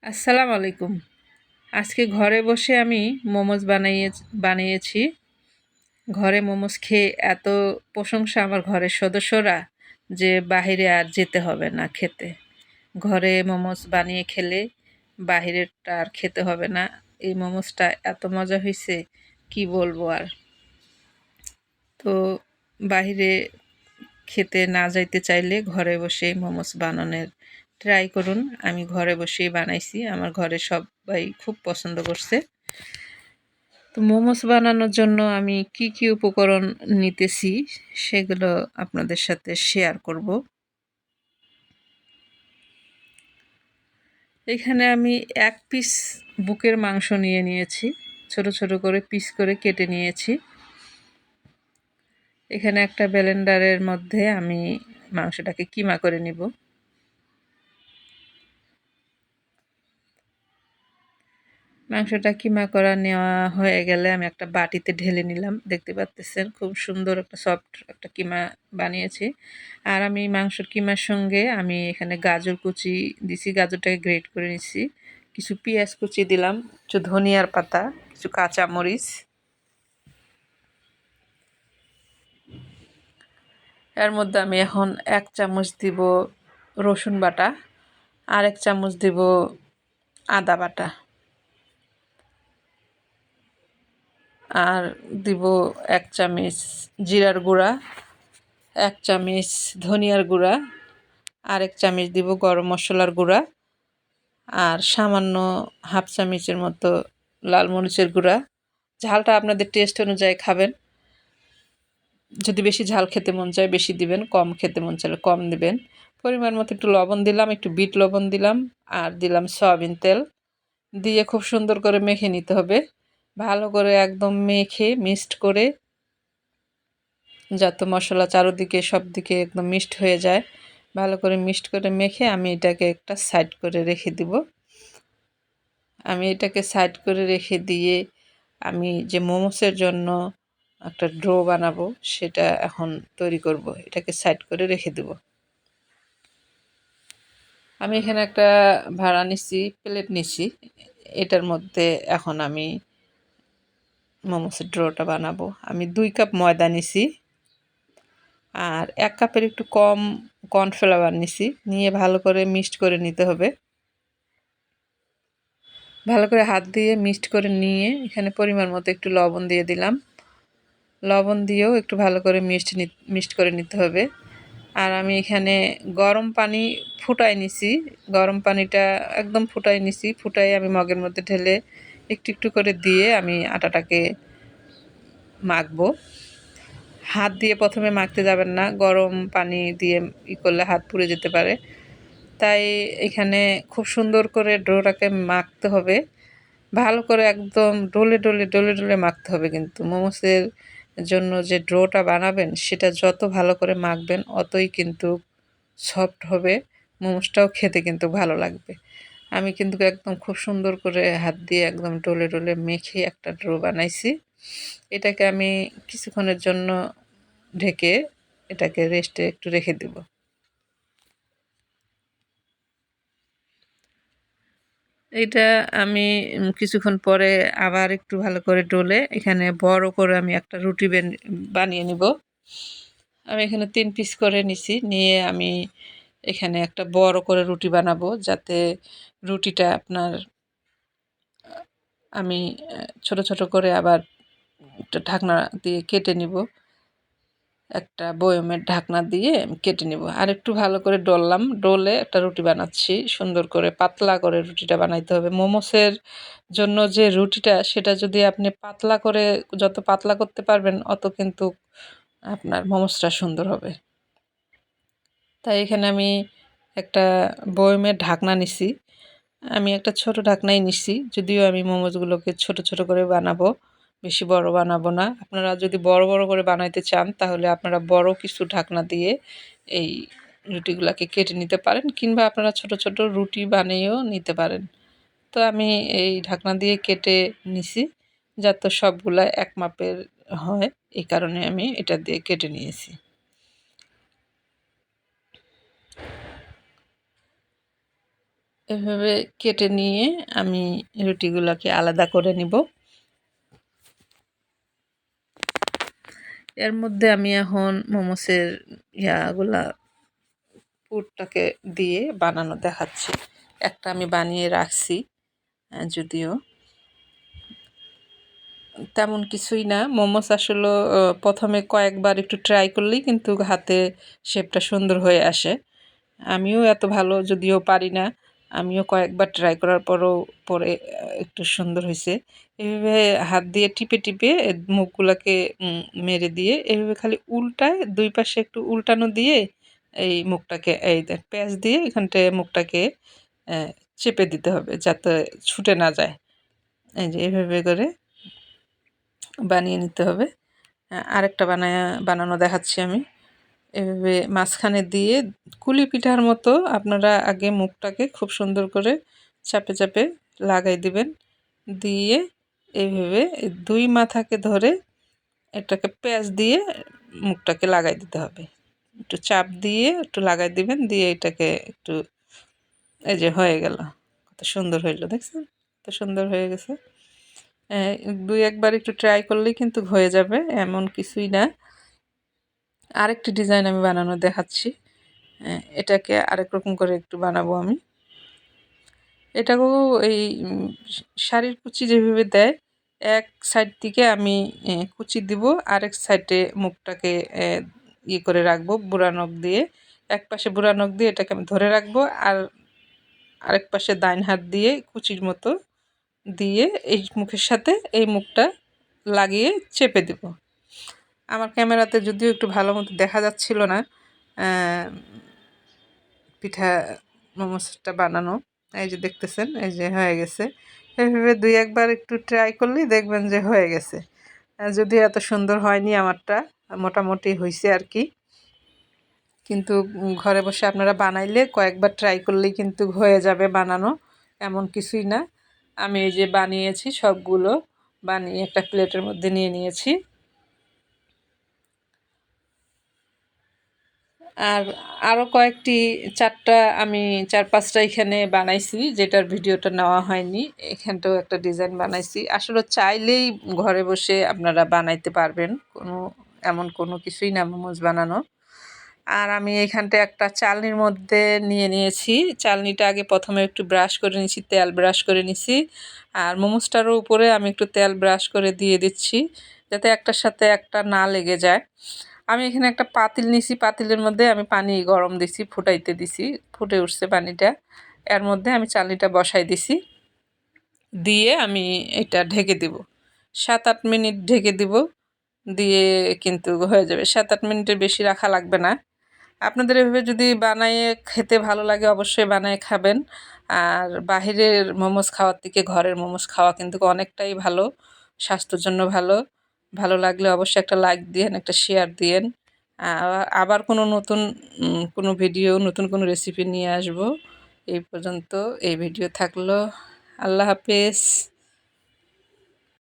আসসালামু আলাইকুম। আজকে ঘরে বসে আমি মোমোজ বানিয়েছি। ঘরে মোমোজ খেয়ে এত প্রশংসা আমার ঘরের সদস্যরা যে বাহিরে আর যেতে হবে না খেতে। ঘরে মোমোজ বানিয়ে খেলে বাহিরেরটা আর খেতে হবে না। এই মোমোজটা এত মজা হইছে কি বলবো আর। তো বাহিরে খেতে না যাইতে চাইলে ঘরে বসেই মোমোস বানানোর ট্রাই করুন। আমি ঘরে বসেই বানাইছি। আমার ঘরে সবাই খুব পছন্দ করছে। তো মোমোস বানানোর জন্য আমি কি উপকরণ নিতেছি সেগুলো আপনাদের সাথে শেয়ার করব। এখানে আমি ১ পিস বুকের মাংস নিয়ে নিয়েছি। ছোট ছোট করে পিস করে কেটে নিয়েছি। এখানে একটা ব্লেন্ডারের মধ্যে আমি মাংসটাকে কিমা করে নিব। মাংসটা কিমা করা নেওয়া হয়ে গেলে আমি একটা বাটিতে ঢেলে নিলাম। দেখতে পাচ্ছেন খুব সুন্দর একটা সফট একটা কিমা বানিয়েছি। আর আমি মাংসের কিমার সঙ্গে আমি এখানে গাজর কুচি দিছি, গাজরটাকে গ্রেট করে নিছি। কিছু পেঁয়াজ কুচি দিলাম, কিছু ধনিয়ার পাতা, কিছু কাঁচামরিচ। এর মধ্যে আমি এখন ১ চামচ দিব রসুন বাটা, আর ১ চামচ দিব আদা বাটা, আর দিব ১ চামচ জিরার গুঁড়া, ১ চামচ ধনিয়ার গুঁড়া, আর ১ চামচ দিব গরম মশলার গুঁড়া, আর সামান্য হাফ চামচের মতো লাল মরিচের গুঁড়া। ঝালটা আপনাদের টেস্ট অনুযায়ী খাবেন। যদি বেশি ঝাল খেতে মন চায় বেশি দিবেন, কম খেতে মন চাইলে কম দিবেন। পরিমাণ মতো একটু লবণ দিলাম, একটু বিট লবণ দিলাম, আর দিলাম সয়াবিন তেল। দিয়ে খুব সুন্দর করে মেখে নিতে হবে। ভালো করে একদম মেখে মিক্সড করে যাতে মশলা চারদিকে সব দিকে একদম মিক্সড হয়ে যায়। ভালো করে মিক্সড করে মেখে আমি এটাকে একটা সাইড করে রেখে দিব। আমি এটাকে সাইড করে রেখে দিয়ে আমি যে মোমোসের জন্য একটা ডো বানাবো সেটা এখন তৈরি করব। এটাকে সাইড করে রেখে দেব। আমি এখানে একটা ভাড়া নিছি, প্লেট নিছি। এটার মধ্যে এখন আমি মোমোসের ডোটা বানাবো। আমি ২ কাপ ময়দা নিছি, আর ১ কাপের একটু কম কর্নফ্লাওয়ার নিছি। নিয়ে ভালো করে মিক্সড করে নিতে হবে। ভালো করে হাত দিয়ে মিক্সড করে নিয়ে এখানে পরিমাণ মতো একটু লবণ দিয়ে দিলাম। লবণ দিয়েও একটু ভালো করে মিক্সড করে নিতে হবে। আর আমি এখানে গরম পানি ফুটাই নিছি। গরম পানিটা একদম ফুটাই নিছি। ফুটাই আমি মগের মধ্যে ঢেলে একটু একটু করে দিয়ে আমি আটাটাকে মাখবো। হাত দিয়ে প্রথমে মাখতে যাবেন না, গরম পানি দিয়ে করলে হাত পুড়ে যেতে পারে। তাই এখানে খুব সুন্দর করে ডোটাকে মাখতে হবে। ভালো করে একদম ডলে মাখতে হবে। কিন্তু মোমোসের জন্য যে ডোটা বানাবেন সেটা যত ভালো করে মাখবেন অতই কিন্তু সফট হবে। মোমোসটাও খেতে কিন্তু ভালো লাগবে। আমি কিন্তু একদম খুব সুন্দর করে হাত দিয়ে একদম ডলে মেখে একটা ডো বানাইছি। এটাকে আমি কিছুক্ষণের জন্য ঢেকে এটাকে রেস্টে একটু রেখে দেব। এইটা আমি কিছুক্ষণ পরে আবার একটু ভালো করে ডলে এখানে বড় করে আমি একটা রুটি বানিয়ে নিব। আমি এখানে ৩ পিস করে নিছি। নিয়ে আমি এখানে একটা বড় করে রুটি বানাবো যাতে রুটিটা আপনার আমি ছোট ছোট করে আবার একটা ঢাকনা দিয়ে কেটে নিব। একটা বয়মের ঢাকনা দিয়ে কেটে নিব। আর একটু ভালো করে ডললাম, ডলে একটা রুটি বানাচ্ছি। সুন্দর করে পাতলা করে রুটিটা বানাইতে হবে। মোমোসের জন্য যে রুটিটা সেটা যদি আপনি পাতলা করে যত পাতলা করতে পারবেন অত কিন্তু আপনার মোমোসটা সুন্দর হবে। তাই এখানে আমি একটা বয়মের ঢাকনা নিছি। আমি একটা ছোট ঢাকনাই নিছি। যদিও আমি মোমোসগুলোকে ছোট ছোট করে বানাবো, বেশি বড় বানাবো না। আপনারা যদি বড় বড় করে বানাইতে চান তাহলে আপনারা বড় কিছু ঢাকনা দিয়ে এই রুটিগুলাকে কেটে নিতে পারেন, কিংবা আপনারা ছোট ছোট রুটি বানিয়েও নিতে পারেন। তো আমি এই ঢাকনা দিয়ে কেটে নিছি যাতে সবগুলা এক মাপের হয়, এই কারণে আমি এটা দিয়ে কেটে নিয়েছি। এভাবে কেটে নিয়ে আমি রুটিগুলোকে আলাদা করে নিব। এর মধ্যে আমি এখন মোমোসের ইয়াগুলা পুরটাকে দিয়ে বানানো দেখাচ্ছি। একটা আমি বানিয়ে রাখছি, যদিও তেমন কিছুই না। মোমোস আসলে প্রথমে কয়েকবার একটু ট্রাই করলেই কিন্তু হাতে শেপটা সুন্দর হয়ে আসে। আমিও এত ভালো যদিও পারি না, আমিও কয়েকবার ট্রাই করার পরে একটু সুন্দর হয়েছে। এভাবে হাত দিয়ে টিপে টিপে মুখগুলোকে মেরে দিয়ে এভাবে খালি উল্টায়, দুই পাশে একটু উল্টানো দিয়ে এই মুখটাকে এই প্যাঁচ দিয়ে এখানটায় মুখটাকে চেপে দিতে হবে যাতে ছুটে না যায়। এই যে এভাবে করে বানিয়ে নিতে হবে। আরেকটা বানানো দেখাচ্ছি আমি। এভাবে মাঝখানে দিয়ে কুলি পিঠার মতো আপনারা আগে মুখটাকে খুব সুন্দর করে চাপে চাপে লাগাই দিবেন। দিয়ে এইভাবে দুই মাথাকে ধরে এটাকে প্যাঁচ দিয়ে মুখটাকে লাগাই দিতে হবে। একটু চাপ দিয়ে একটু লাগাই দিবেন, দিয়ে এটাকে একটু এই যে হয়ে গেল। কত সুন্দর হইলো, দেখছেন? কত সুন্দর হয়ে গেছে। দুই একবার একটু ট্রাই করলেই কিন্তু হয়ে যাবে, এমন কিছুই না। আরেকটি ডিজাইন আমি বানানো দেখাচ্ছি। এটাকে আরেক রকম করে একটু বানাবো আমি। এটাকেও এই শাড়ির কুচি যেভাবে দেয়, এক সাইড থেকে আমি কুচি দিব, আরেক সাইডে মুখটাকে করে রাখবো বুড়া নখ দিয়ে। এক পাশে বুড়া নখ দিয়ে এটাকে আমি ধরে রাখবো, আর আরেক পাশে ডাইন হাত দিয়ে কুচির মতো দিয়ে এই মুখের সাথে এই মুখটা লাগিয়ে চেপে দেব। আমার ক্যামেরাতে যদিও একটু ভালো মতো দেখা যাচ্ছিল না পিঠা মোমোসটা বানানো। এই যে দেখতেছেন, এই যে হয়ে গেছে। এইভাবে দুই একবার একটু ট্রাই করলেই দেখবেন যে হয়ে গেছে। যদিও এত সুন্দর হয়নি আমারটা, মোটামুটি হয়েছে আর কি। কিন্তু ঘরে বসে আপনারা বানাইলে কয়েকবার ট্রাই করলেই কিন্তু হয়ে যাবে বানানো, এমন কিছুই না। আমি এই যে বানিয়েছি, সবগুলো বানিয়ে একটা প্লেটের মধ্যে নিয়ে নিয়েছি। আর আরও কয়েকটি আমি 4-5টা এখানে বানাইছি, যেটার ভিডিওটা নেওয়া হয়নি। এখানটাও একটা ডিজাইন বানাইছি। আসলে চাইলেই ঘরে বসে আপনারা বানাইতে পারবেন, এমন কোনো কিছুই না মোমোস বানানো। আর আমি এইখানটা একটা চালনির মধ্যে নিয়ে নিয়েছি। চালনিটা আগে প্রথমে একটু ব্রাশ করে নিয়েছি, তেল ব্রাশ করে নিছি। আর মোমোসটারও উপরে আমি একটু তেল ব্রাশ করে দিয়ে দিচ্ছি, যাতে একটার সাথে একটা না লেগে যায়। আমি এখানে একটা পাতিল নিছি, পাতিলের মধ্যে আমি পানি গরম দিছি, ফুটাইতে দিছি, ফুটে উঠছে পানিটা। এর মধ্যে আমি চালনিটা বসাই দিছি, দিয়ে আমি এটা ঢেকে দিব। 7-8 মিনিট ঢেকে দিব, দিয়ে কিন্তু হয়ে যাবে। 7-8 মিনিটের বেশি রাখা লাগবে না। আপনাদের এভাবে যদি বানিয়ে খেতে ভালো লাগে অবশ্যই বানিয়ে খাবেন। আর বাহিরের মোমোস খাওয়ার থেকে ঘরের মোমোস খাওয়া কিন্তু অনেকটাই ভালো, স্বাস্থ্যের জন্য ভালো। ভালো লাগলে অবশ্যই একটা লাইক দিয়েন, একটা শেয়ার দিয়েন। আবার কোনো নতুন কোনো ভিডিও, নতুন কোনো রেসিপি নিয়ে আসব। এই পর্যন্ত এই ভিডিও থাকলো। আল্লাহ হাফেজ।